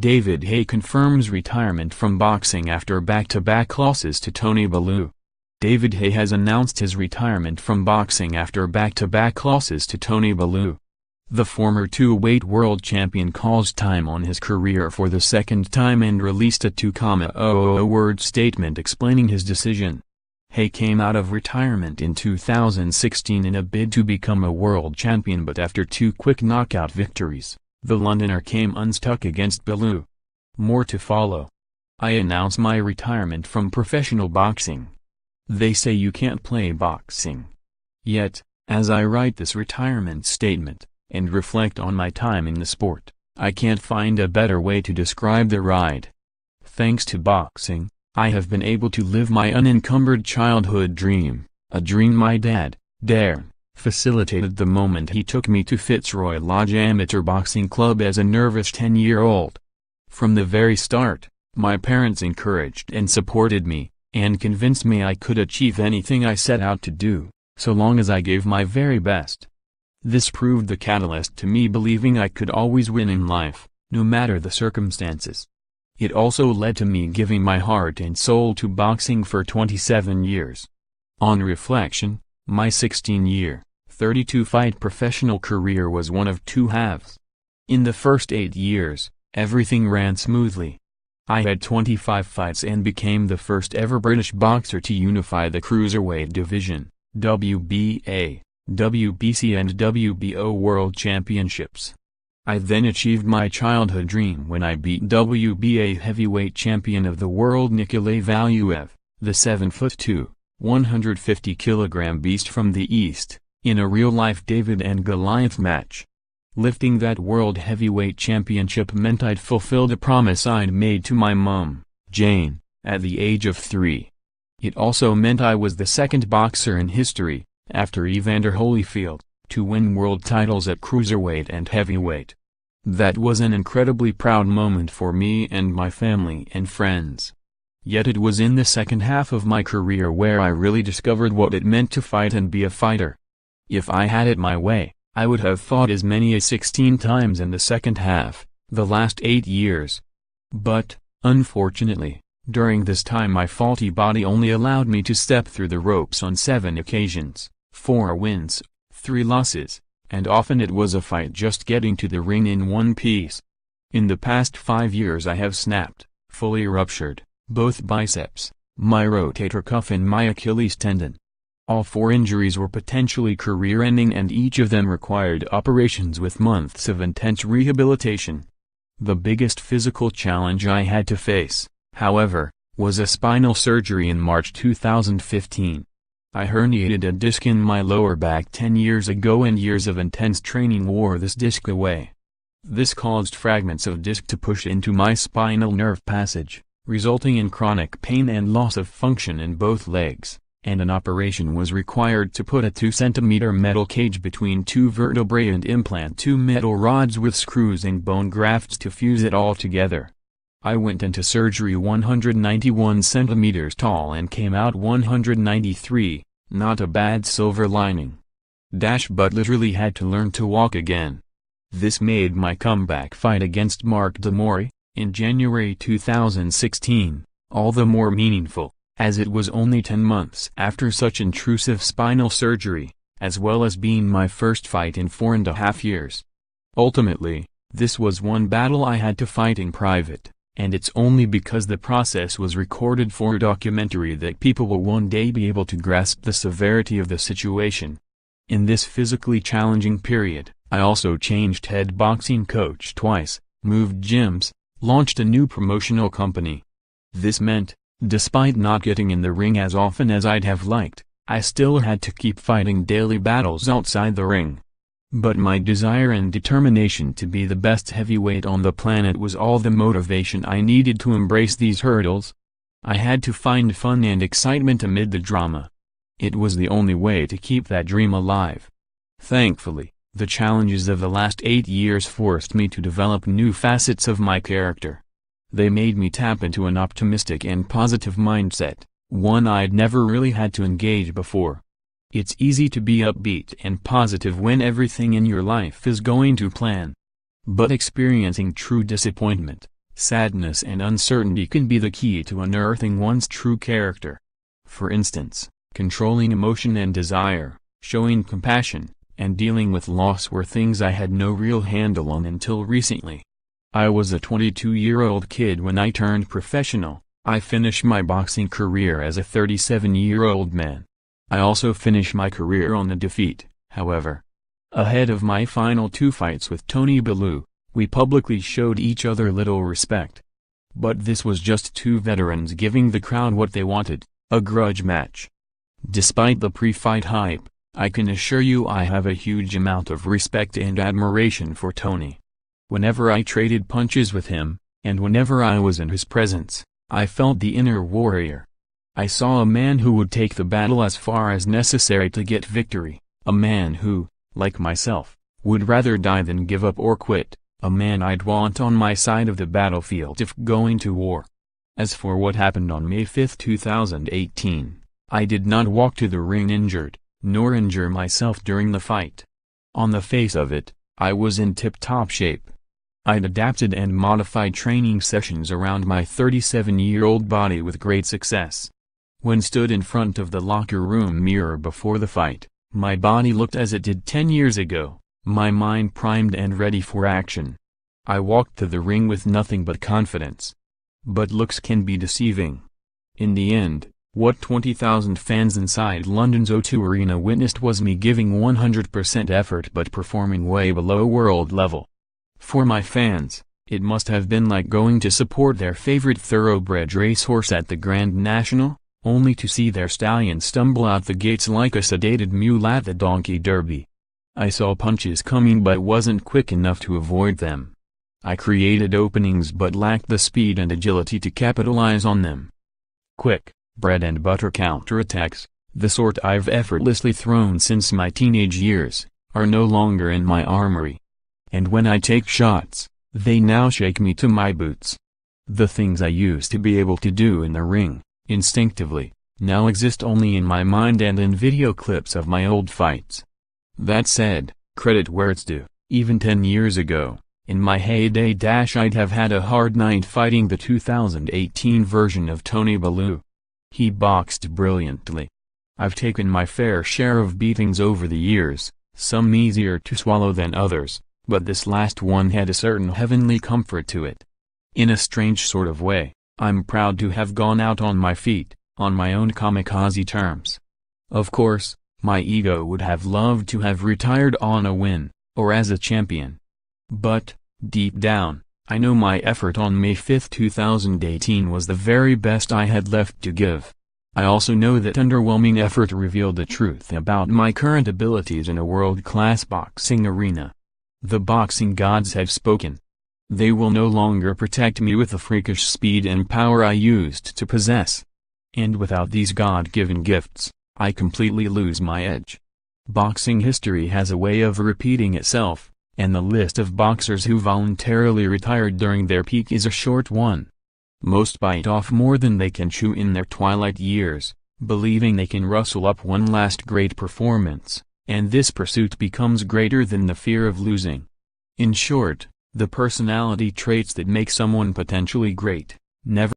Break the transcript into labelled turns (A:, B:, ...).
A: David Haye confirms retirement from boxing after back-to-back losses to Tony Bellew. David Haye has announced his retirement from boxing after back-to-back losses to Tony Bellew. The former two-weight world champion calls time on his career for the second time and released a 2,000-word statement explaining his decision. Haye came out of retirement in 2016 in a bid to become a world champion, but after two quick knockout victories, the Londoner came unstuck against Bellew. More to follow. I announce my retirement from professional boxing. They say you can't play boxing. Yet, as I write this retirement statement, and reflect on my time in the sport, I can't find a better way to describe the ride. Thanks to boxing, I have been able to live my unencumbered childhood dream, a dream my dad, Darren, facilitated the moment he took me to Fitzroy Lodge Amateur Boxing Club as a nervous 10-year-old. From the very start, my parents encouraged and supported me, and convinced me I could achieve anything I set out to do, so long as I gave my very best. This proved the catalyst to me believing I could always win in life, no matter the circumstances. It also led to me giving my heart and soul to boxing for 27 years. On reflection, my 16-year, 32-fight professional career was one of two halves. In the first 8 years, everything ran smoothly. I had 25 fights and became the first ever British boxer to unify the cruiserweight division, WBA, WBC and WBO World Championships. I then achieved my childhood dream when I beat WBA heavyweight champion of the world Nikolay Valuev, the 7'2", 150-kilogram beast from the East, in a real-life David and Goliath match. Lifting that world heavyweight championship meant I'd fulfilled a promise I'd made to my mom, Jane, at the age of 3. It also meant I was the second boxer in history, after Evander Holyfield, to win world titles at cruiserweight and heavyweight. That was an incredibly proud moment for me and my family and friends. Yet it was in the second half of my career where I really discovered what it meant to fight and be a fighter. If I had it my way, I would have fought as many as 16 times in the second half, the last 8 years. But, unfortunately, during this time my faulty body only allowed me to step through the ropes on 7 occasions, 4 wins, 3 losses, and often it was a fight just getting to the ring in one piece. In the past 5 years I have snapped, fully ruptured, both biceps, my rotator cuff and my Achilles tendon. All 4 injuries were potentially career-ending and each of them required operations with months of intense rehabilitation. The biggest physical challenge I had to face, however, was a spinal surgery in March 2015. I herniated a disc in my lower back 10 years ago and years of intense training wore this disc away. This caused fragments of disc to push into my spinal nerve passage, resulting in chronic pain and loss of function in both legs, and an operation was required to put a 2-centimeter metal cage between 2 vertebrae and implant 2 metal rods with screws and bone grafts to fuse it all together. I went into surgery 191 centimeters tall and came out 193, not a bad silver lining. But literally had to learn to walk again. This made my comeback fight against Mark Demori, in January 2016, all the more meaningful, as it was only 10 months after such intrusive spinal surgery, as well as being my first fight in 4.5 years. Ultimately, this was one battle I had to fight in private. And it's only because the process was recorded for a documentary that people will one day be able to grasp the severity of the situation. In this physically challenging period, I also changed head boxing coach twice, moved gyms, launched a new promotional company. This meant, despite not getting in the ring as often as I'd have liked, I still had to keep fighting daily battles outside the ring. But my desire and determination to be the best heavyweight on the planet was all the motivation I needed to embrace these hurdles. I had to find fun and excitement amid the drama. It was the only way to keep that dream alive. Thankfully, the challenges of the last 8 years forced me to develop new facets of my character. They made me tap into an optimistic and positive mindset, one I'd never really had to engage before. It's easy to be upbeat and positive when everything in your life is going to plan. But experiencing true disappointment, Sadness and uncertainty can be the key to unearthing one's true character. For instance, controlling emotion and desire, showing compassion, and dealing with loss were things I had no real handle on until recently. I was a 22-year-old kid when I turned professional. I finished my boxing career as a 37-year-old man. I also finished my career on a defeat, however. Ahead of my final 2 fights with Tony Bellew, we publicly showed each other little respect. But this was just 2 veterans giving the crowd what they wanted, a grudge match. Despite the pre-fight hype, I can assure you I have a huge amount of respect and admiration for Tony. Whenever I traded punches with him, and whenever I was in his presence, I felt the inner warrior. I saw a man who would take the battle as far as necessary to get victory, a man who, like myself, would rather die than give up or quit, a man I'd want on my side of the battlefield if going to war. As for what happened on May 5, 2018, I did not walk to the ring injured, nor injure myself during the fight. On the face of it, I was in tip-top shape. I'd adapted and modified training sessions around my 37-year-old body with great success. When stood in front of the locker room mirror before the fight, my body looked as it did 10 years ago, my mind primed and ready for action. I walked to the ring with nothing but confidence. But looks can be deceiving. In the end, what 20,000 fans inside London's O2 Arena witnessed was me giving 100% effort but performing way below world level. For my fans, it must have been like going to support their favorite thoroughbred racehorse at the Grand National, only to see their stallion stumble out the gates like a sedated mule at the Donkey Derby. I saw punches coming but wasn't quick enough to avoid them. I created openings but lacked the speed and agility to capitalize on them. Quick, bread-and-butter counterattacks, the sort I've effortlessly thrown since my teenage years, are no longer in my armory. And when I take shots, they now shake me to my boots. The things I used to be able to do in the ring, instinctively, now exist only in my mind and in video clips of my old fights. That said, credit where it's due, even 10 years ago, in my heyday I'd have had a hard night fighting the 2018 version of Tony Bellew. He boxed brilliantly. I've taken my fair share of beatings over the years, some easier to swallow than others, but this last one had a certain heavenly comfort to it. In a strange sort of way, I'm proud to have gone out on my feet, on my own kamikaze terms. Of course, my ego would have loved to have retired on a win, or as a champion. But, deep down, I know my effort on May 5, 2018 was the very best I had left to give. I also know that underwhelming effort revealed the truth about my current abilities in a world-class boxing arena. The boxing gods have spoken. They will no longer protect me with the freakish speed and power I used to possess. And without these God-given gifts, I completely lose my edge. Boxing history has a way of repeating itself, and the list of boxers who voluntarily retired during their peak is a short one. Most bite off more than they can chew in their twilight years, believing they can rustle up one last great performance, and this pursuit becomes greater than the fear of losing. In short, the personality traits that make someone potentially great, never